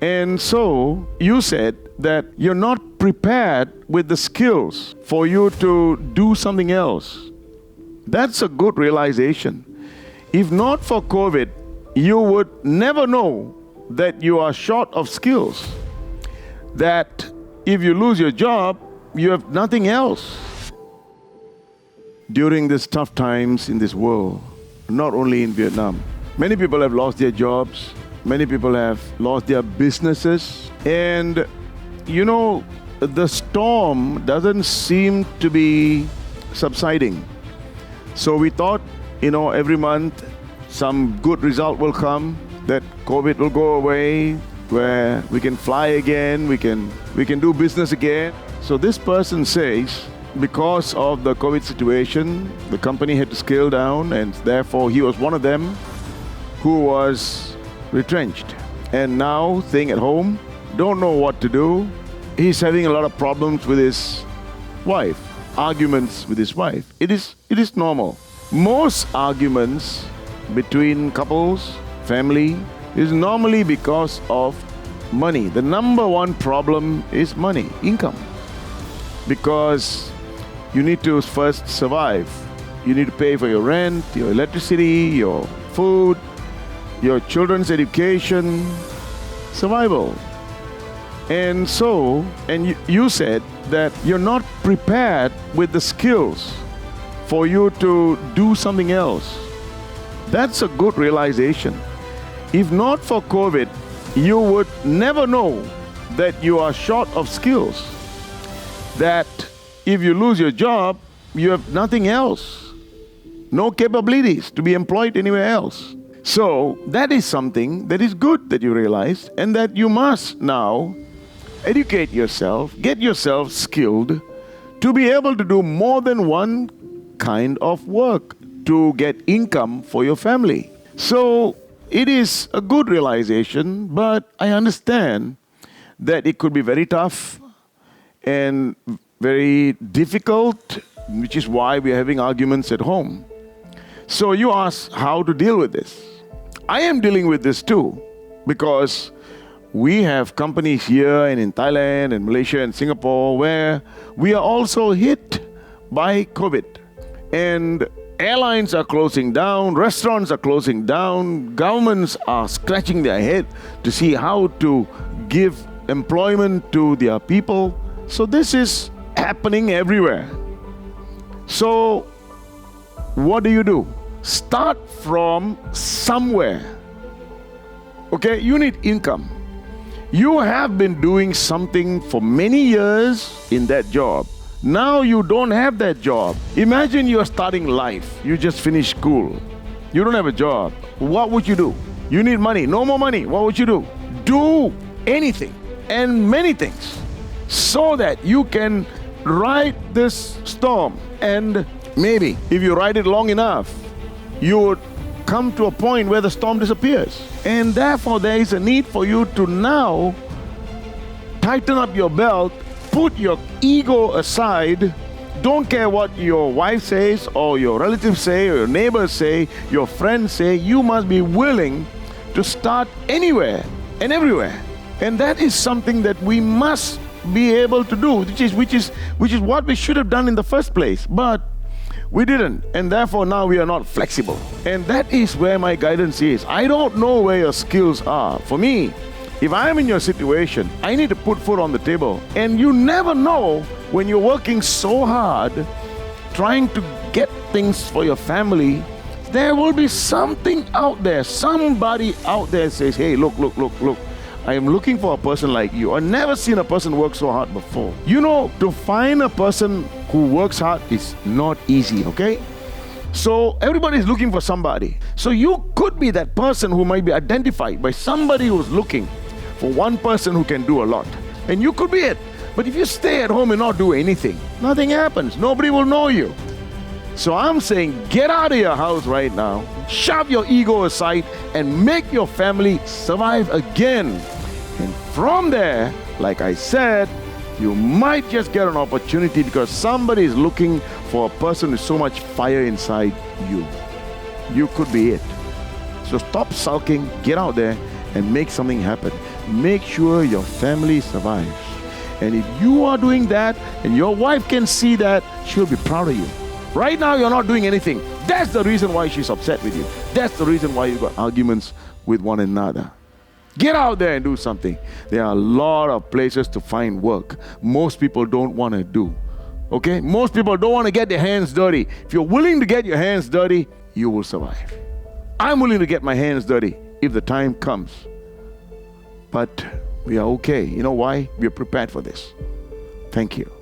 And so you said that you're not prepared with the skills for you to do something else. That's a good realization. If not for COVID, you would never know that you are short of skills. That if you lose your job, you have nothing else. During these tough times in this world, not only in Vietnam, many people have lost their jobs, many people have lost their businesses, and you know, the storm doesn't seem to be subsiding. So we thought, every month some good result will come, that COVID will go away, where we can fly again, we can do business again. So this person says, because of the COVID situation, the company had to scale down, and therefore he was one of them who was retrenched. And now, staying at home, don't know what to do. He's having a lot of problems with his wife, arguments with his wife. It is normal. Most arguments between couples, family, is normally because of money. The number one problem is money, income. Because you need to first survive. You need to pay for your rent, your electricity, your food, your children's education, survival. And so, you said that you're not prepared with the skills for you to do something else. That's a good realization. If not for COVID, you would never know that you are short of skills. That if you lose your job, you have nothing else. No capabilities to be employed anywhere else. So that is something that is good that you realized, and that you must now educate yourself, get yourself skilled to be able to do more than one kind of work to get income for your family. So it is a good realization, but I understand that it could be very tough and very difficult, which is why we're having arguments at home. So you ask how to deal with this. I am dealing with this too, because we have companies here and in Thailand and Malaysia and Singapore where we are also hit by COVID. And airlines are closing down, restaurants are closing down, governments are scratching their head to see how to give employment to their people. So this is happening everywhere. So what do? Start from somewhere. Okay, you need income. You have been doing something for many years in that job. Now you don't have that job. Imagine you're starting life. You just finished school. You don't have a job. What would you do? You need money. No more money. What would you do? Do anything and many things so that you can ride this storm. And maybe if you ride it long enough, you would come to a point where the storm disappears. And therefore there is a need for you to now tighten up your belt, put your ego aside. Don't care what your wife says or your relatives say or your neighbors say, your friends say. You must be willing to start anywhere and everywhere. And that is something that we must be able to do, which is what we should have done in the first place. But we didn't, and therefore now we are not flexible. And that is where my guidance is. I don't know where your skills are. For me, if I am in your situation, I need to put food on the table. And you never know when you're working so hard, trying to get things for your family, there will be something out there. Somebody out there says, hey, look. I am looking for a person like you. I've never seen a person work so hard before. You know, to find a person who works hard is not easy, okay? So everybody is looking for somebody. So you could be that person who might be identified by somebody who's looking for one person who can do a lot. And you could be it. But if you stay at home and not do anything, nothing happens. Nobody will know you. So I'm saying, get out of your house right now, shove your ego aside, and make your family survive again. And from there, like I said, you might just get an opportunity because somebody is looking for a person with so much fire inside you. You could be it. So stop sulking, get out there, and make something happen. Make sure your family survives. And if you are doing that and your wife can see that, she'll be proud of you. Right now, you're not doing anything. That's the reason why she's upset with you. That's the reason why you've got arguments with one another. Get out there and do something. There are a lot of places to find work most people don't want to do. Okay? Most people don't want to get their hands dirty. If you're willing to get your hands dirty, you will survive. I'm willing to get my hands dirty if the time comes. But we are okay. You know why? We are prepared for this. Thank you.